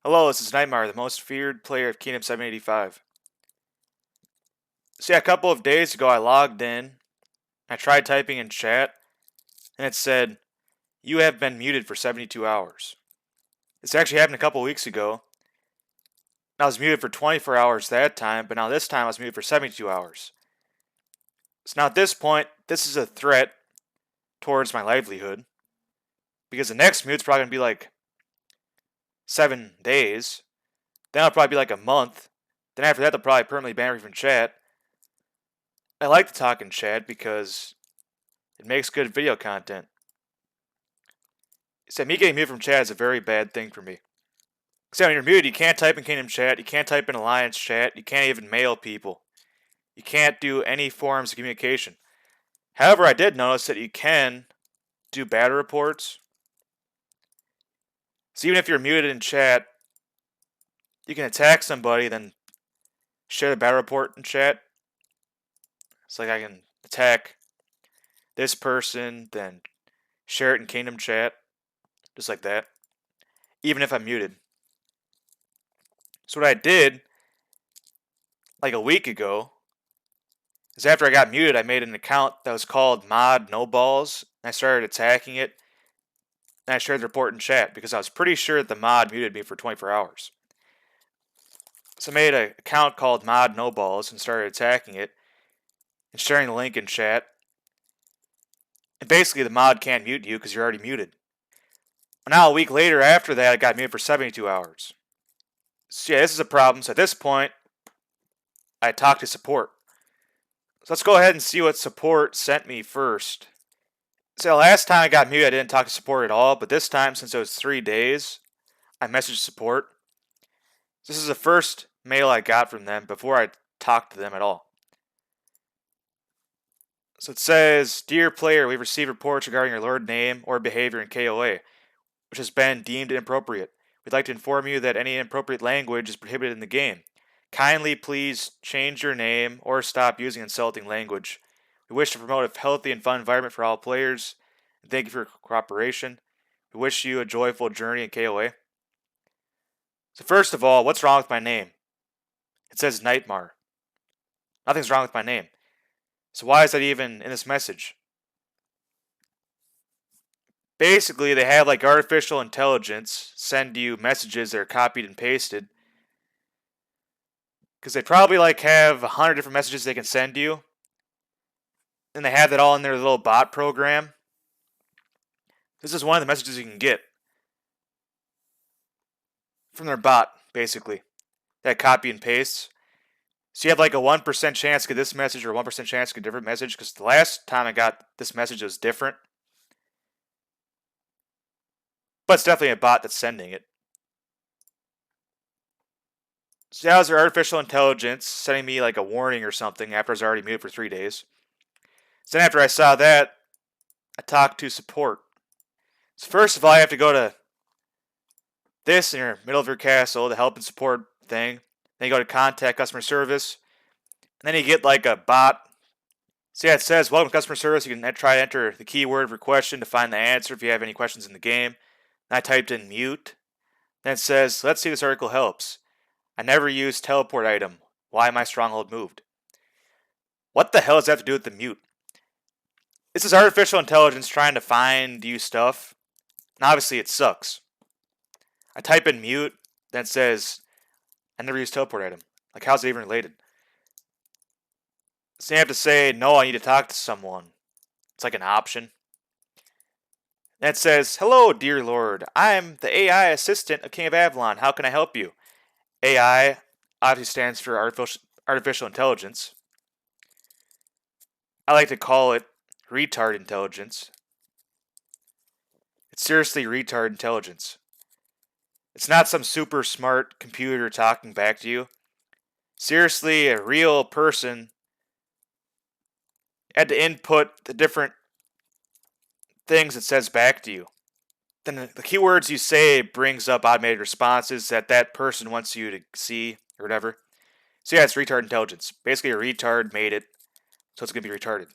Hello, this is Nightmarr, the most feared player of Kingdom 785. See, a couple of days ago I logged in, I tried typing in chat, and it said, "You have been muted for 72 hours." This actually happened a couple of weeks ago. I was muted for 24 hours that time, but now this time I was muted for 72 hours. So now at this point, this is a threat towards my livelihood, because the next mute's probably going to be like 7 days, then it'll probably be like a month, then after that they'll probably permanently ban me from chat. I like to talk in chat because it makes good video content. So me getting muted from chat is a very bad thing for me. So when you're muted, you can't type in Kingdom chat, you can't type in Alliance chat, you can't even mail people. You can't do any forms of communication. However, I did notice that you can do battle reports. So even if you're muted in chat, you can attack somebody, then share the battle report in chat. It's like I can attack this person, then share it in Kingdom chat, just like that, even if I'm muted. So what I did, like a week ago, is after I got muted, I made an account that was called Mod No Balls, and I started attacking it, and I shared the report in chat because I was pretty sure that the mod muted me for 24 hours. So I made an account called Mod No Balls and started attacking it and sharing the link in chat. And basically, the mod can't mute you because you're already muted. Now, a week later after that, I got muted for 72 hours. So yeah, this is a problem. So at this point, I talked to support. So let's go ahead and see what support sent me first. So last time I got muted, I didn't talk to support at all, but this time, since it was 3 days, I messaged support. This is the first mail I got from them before I talked to them at all. So it says, "Dear player, we've received reports regarding your lurid name or behavior in KOA, which has been deemed inappropriate. We'd like to inform you that any inappropriate language is prohibited in the game. Kindly please change your name or stop using insulting language. We wish to promote a healthy and fun environment for all players, and thank you for your cooperation. We wish you a joyful journey in KOA." So first of all, what's wrong with my name? It says Nightmarr. Nothing's wrong with my name. So why is that even in this message? Basically, they have like artificial intelligence send you messages that are copied and pasted. Because they probably like have 100 different messages they can send you. And they have that all in their little bot program. This is one of the messages you can get from their bot, basically. That copy and pastes. So you have like a 1% chance to get this message or a 1% chance to get a different message. Because the last time I got this message, it was different. But it's definitely a bot that's sending it. So that was their artificial intelligence sending me like a warning or something after I was already muted for 3 days. So then after I saw that, I talked to support. So first of all, I have to go to this in your middle of your castle, the help and support thing. Then you go to contact customer service. And then you get like a bot. See, it says, "Welcome to customer service." You can try to enter the keyword for question to find the answer if you have any questions in the game. And I typed in mute. Then it says, "Let's see if this article helps. I never used teleport item. Why my stronghold moved?" What the hell does that have to do with the mute? This is artificial intelligence trying to find you stuff. And obviously it sucks. I type in mute, then it says, "I never used teleport item." Like, how's it even related? So you have to say, "No, I need to talk to someone." It's like an option. Then it says, "Hello, dear Lord. I'm the AI assistant of King of Avalon. How can I help you?" AI obviously stands for artificial intelligence. I like to call it retard intelligence. It's seriously retard intelligence. It's not some super smart computer talking back to you. Seriously, a real person had to input the different things it says back to you. Then the keywords you say brings up automated responses that that person wants you to see or whatever. So yeah, it's retard intelligence. Basically, a retard made it, so it's going to be retarded.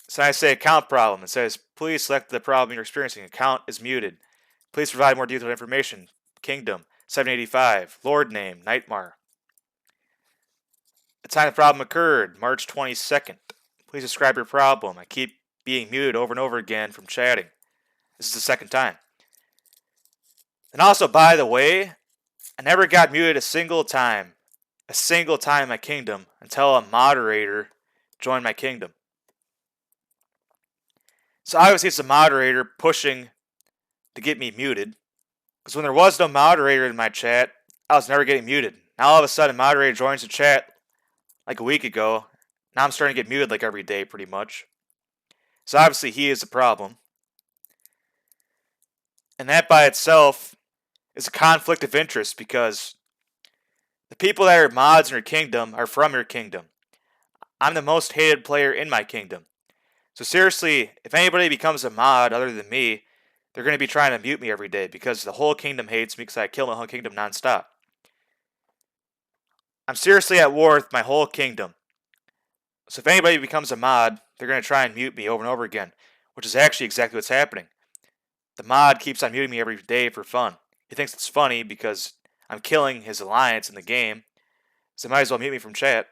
So I say account problem. It says, "Please select the problem you're experiencing. Account is muted. Please provide more detailed information. Kingdom 785. Lord name nightmarr. The time the problem occurred, March 22nd. Please describe your problem. I keep being muted over and over again from chatting. This is the second time. And also, by the way, I never got muted a single time in my kingdom until a moderator joined my kingdom. So obviously it's a moderator pushing to get me muted. Because when there was no moderator in my chat, I was never getting muted. Now all of a sudden, a moderator joins the chat like a week ago. Now I'm starting to get muted like every day pretty much. So obviously he is a problem. And that by itself is a conflict of interest because the people that are mods in your kingdom are from your kingdom. I'm the most hated player in my kingdom. So seriously, if anybody becomes a mod other than me, they're going to be trying to mute me every day because the whole kingdom hates me because I kill my whole kingdom nonstop. I'm seriously at war with my whole kingdom. So if anybody becomes a mod, they're going to try and mute me over and over again, which is actually exactly what's happening. The mod keeps on muting me every day for fun. He thinks it's funny because I'm killing his alliance in the game, so might as well mute me from chat.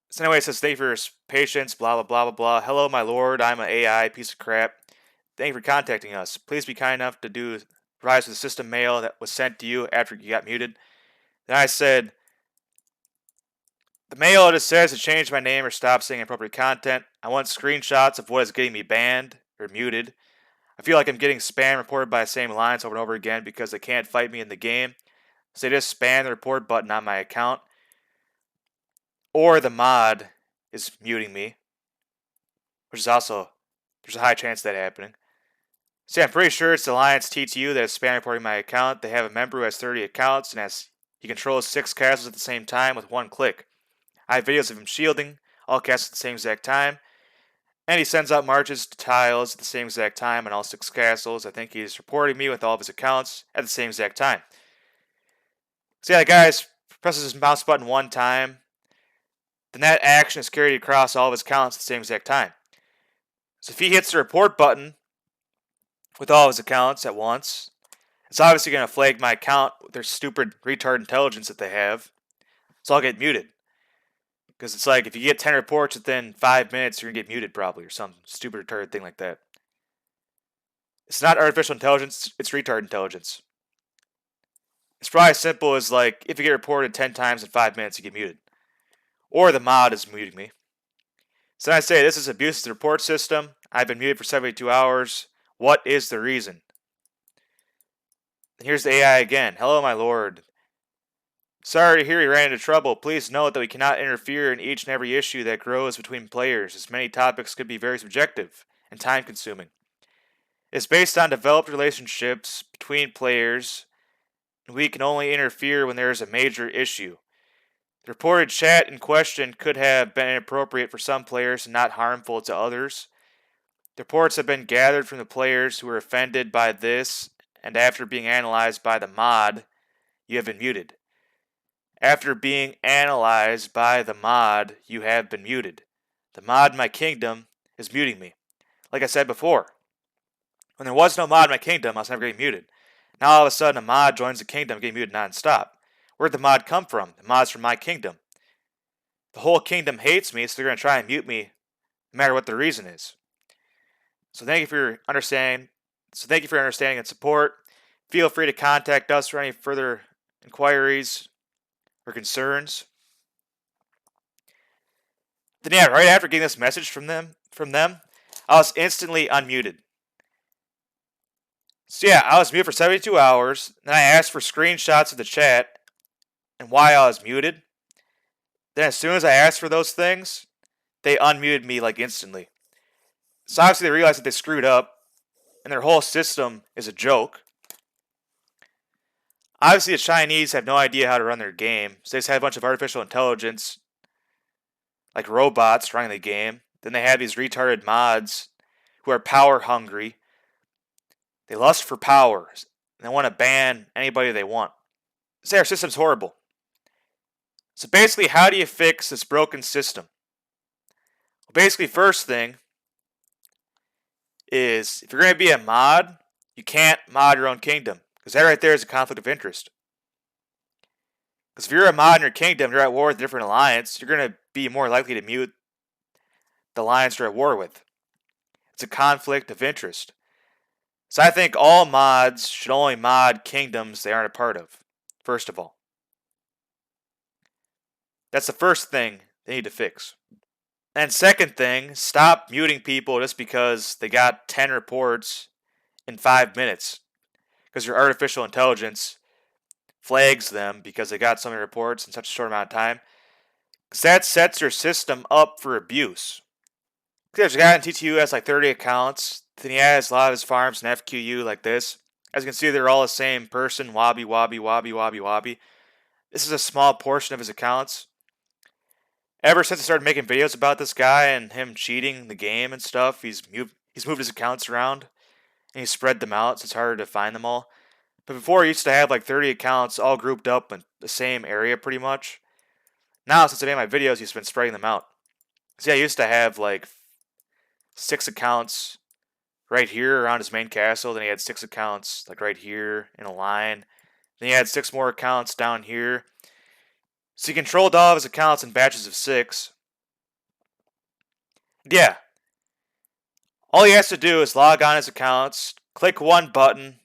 So anyway, it says, thank you for your patience, blah, blah, blah, blah, blah. Hello, my lord, I'm an AI piece of crap. Thank you for contacting us. Please be kind enough to rise with the system mail that was sent to you after you got muted. Then I said, the mail just says to change my name or stop saying inappropriate content. I want screenshots of what is getting me banned or muted. I feel like I'm getting spam reported by the same alliance over and over again because they can't fight me in the game. So they just spam the report button on my account. Or the mod is muting me. Which is also, there's a high chance of that happening. See, I'm pretty sure it's the Alliance TTU that is spam reporting my account. They have a member who has 30 accounts and he controls 6 castles at the same time with one click. I have videos of him shielding all castles at the same exact time. And he sends out marches to tiles at the same exact time on all 6 castles. I think he's reporting me with all of his accounts at the same exact time. So yeah, the guy presses his mouse button one time. Then that action is carried across all of his accounts at the same exact time. So if he hits the report button with all of his accounts at once, it's obviously going to flag my account with their stupid retard intelligence that they have. So I'll get muted. Because it's like, if you get 10 reports within 5 minutes, you're going to get muted probably, or some stupid retarded thing like that. It's not artificial intelligence, it's retard intelligence. It's probably as simple as like, if you get reported 10 times in 5 minutes, you get muted. Or the mod is muting me. So I say, this is abuse of the report system. I've been muted for 72 hours. What is the reason? And here's the AI again. Hello, my lord. Sorry to hear you ran into trouble. Please note that we cannot interfere in each and every issue that grows between players, as many topics could be very subjective and time-consuming. It's based on developed relationships between players, and we can only interfere when there is a major issue. The reported chat in question could have been inappropriate for some players and not harmful to others. The reports have been gathered from the players who were offended by this, and after being analyzed by the mod, you have been muted. After being analyzed by the mod, you have been muted. The mod in my kingdom is muting me. Like I said before, when there was no mod in my kingdom, I was never getting muted. Now all of a sudden a mod joins the kingdom getting muted non-stop. Where'd the mod come from? The mod's from my kingdom. The whole kingdom hates me, so they're going to try and mute me no matter what the reason is. So thank you for your understanding. And support. Feel free to contact us for any further inquiries or concerns. Then yeah, right after getting this message from them, I was instantly unmuted. So yeah, I was muted for 72 hours. Then I asked for screenshots of the chat and why I was muted. Then as soon as I asked for those things, they unmuted me like instantly. So obviously they realized that they screwed up and their whole system is a joke. Obviously the Chinese have no idea how to run their game, so they just have a bunch of artificial intelligence, like robots running the game. Then they have these retarded mods who are power hungry. They lust for power, and they want to ban anybody they want. So our system's horrible. So basically, how do you fix this broken system? Well, basically, first thing is, if you're going to be a mod, You can't mod your own kingdom, because that right there is a conflict of interest. Because if you're a mod in your kingdom, you're at war with a different alliance, you're going to be more likely to mute the alliance you're at war with. It's a conflict of interest. So I think all mods should only mod kingdoms they aren't a part of, first of all. That's the first thing they need to fix. And second thing, stop muting people just because they got 10 reports in 5 minutes. Because your artificial intelligence flags them because they got so many reports in such a short amount of time. Because that sets your system up for abuse. Because there's a guy in TTU has like 30 accounts. Then he has a lot of his farms in FQU like this. As you can see, they're all the same person. Wobby, wobby, wobby, wobby, wobby. This is a small portion of his accounts. Ever since I started making videos about this guy and him cheating the game and stuff, he's moved his accounts around and he spread them out so it's harder to find them all. But before he used to have like 30 accounts all grouped up in the same area pretty much. Now since I made my videos, he's been spreading them out. See, I used to have like 6 accounts right here around his main castle. Then he had 6 accounts like right here in a line. Then he had 6 more accounts down here. So he controlled all of his accounts in batches of 6. Yeah. All he has to do is log on his accounts, click one button.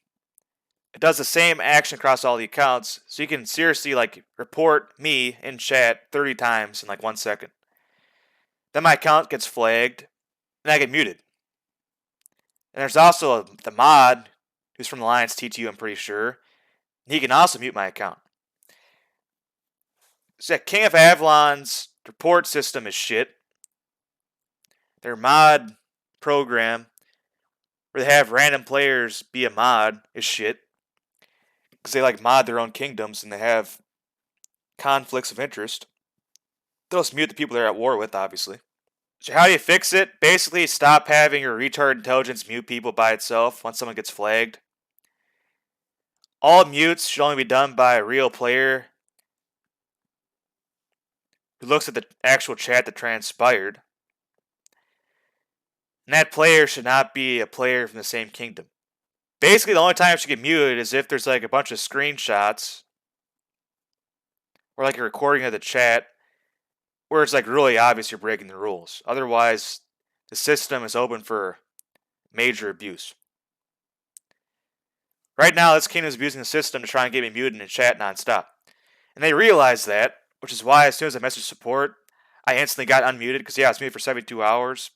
It does the same action across all the accounts. So you can seriously like report me in chat 30 times in like 1 second. Then my account gets flagged and I get muted. And there's also the mod who's from the Alliance TTU, I'm pretty sure. He can also mute my account. So King of Avalon's report system is shit. Their mod program, where they have random players be a mod, is shit. Because they like mod their own kingdoms and they have conflicts of interest. They'll just mute the people they're at war with, obviously. So how do you fix it? Basically, stop having your retard intelligence mute people by itself once someone gets flagged. All mutes should only be done by a real player who looks at the actual chat that transpired. And that player should not be a player from the same kingdom. Basically, the only time it should get muted is if there's like a bunch of screenshots or like a recording of the chat where it's like really obvious you're breaking the rules. Otherwise, the system is open for major abuse. Right now, this kingdom is abusing the system to try and get me muted in chat nonstop. And they realize that, which is why as soon as I messaged support, I instantly got unmuted because yeah, I was muted for 72 hours.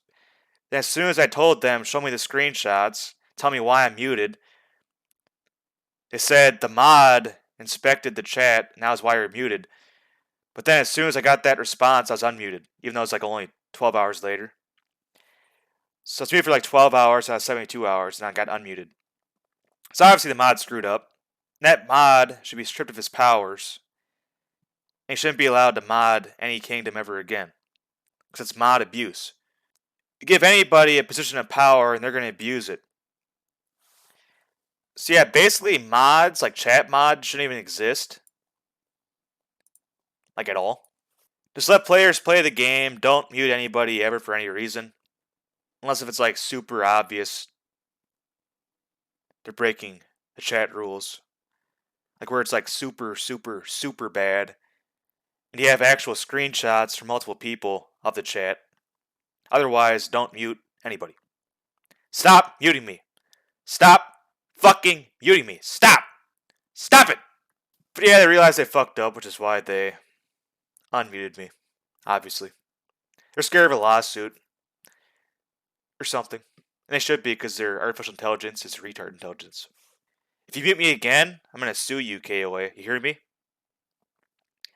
Then as soon as I told them, show me the screenshots, tell me why I'm muted, they said the mod inspected the chat and that was why you're muted. But then as soon as I got that response, I was unmuted, even though it's like only 12 hours later. So it's muted for like 12 hours, out of 72 hours, and I got unmuted. So obviously the mod screwed up. That mod should be stripped of his powers. And he shouldn't be allowed to mod any kingdom ever again. Because it's mod abuse. You give anybody a position of power and they're going to abuse it. So yeah, basically mods, like chat mods, shouldn't even exist. Like at all. Just let players play the game. Don't mute anybody ever for any reason. Unless if it's like super obvious they're breaking the chat rules. Like where it's like super, super, super bad. And you have actual screenshots from multiple people of the chat. Otherwise, don't mute anybody. Stop muting me. Stop fucking muting me. Stop. Stop it. But yeah, they realized they fucked up, which is why they unmuted me. Obviously. They're scared of a lawsuit. Or something. And they should be because their artificial intelligence is retard intelligence. If you mute me again, I'm going to sue you, KOA. You hear me?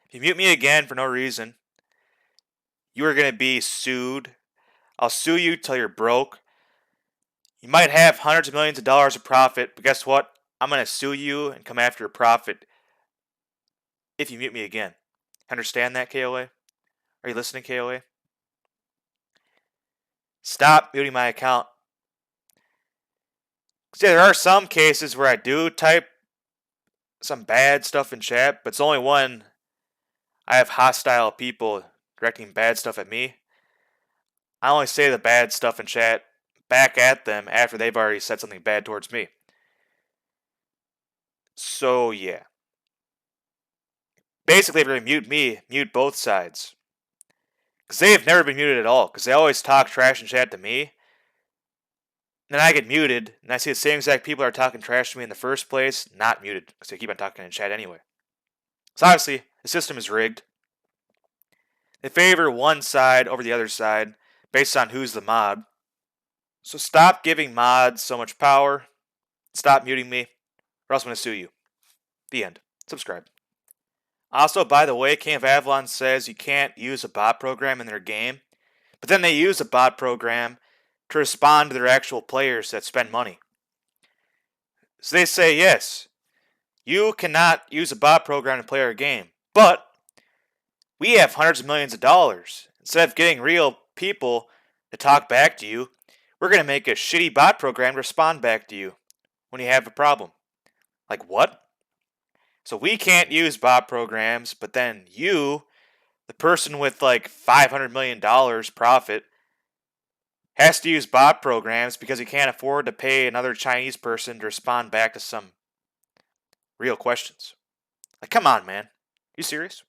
If you mute me again for no reason, you are going to be sued. I'll sue you till you're broke. You might have hundreds of millions of dollars of profit, but guess what? I'm going to sue you and come after your profit if you mute me again. Understand that, KOA? Are you listening, KOA? Stop muting my account. Yeah, there are some cases where I do type some bad stuff in chat, but it's only when I have hostile people directing bad stuff at me. I only say the bad stuff in chat back at them after they've already said something bad towards me. So yeah. Basically, if you're going to mute me, mute both sides. Because they have never been muted at all. Because they always talk trash and chat to me. Then I get muted, and I see the same exact people that are talking trash to me in the first place, not muted. Because they keep on talking in chat anyway. So obviously, the system is rigged. They favor one side over the other side based on who's the mod. So stop giving mods so much power. Stop muting me, or else I'm going to sue you. The end. Subscribe. Also, by the way, King of Avalon says you can't use a bot program in their game, but then they use a bot program to respond to their actual players that spend money. So they say, yes, you cannot use a bot program to play our game, but we have hundreds of millions of dollars. Instead of getting real people to talk back to you, we're going to make a shitty bot program to respond back to you when you have a problem. Like what? So we can't use bot programs, but then you, the person with like $500 million profit, has to use bot programs because he can't afford to pay another Chinese person to respond back to some real questions. Like, come on, man. You serious?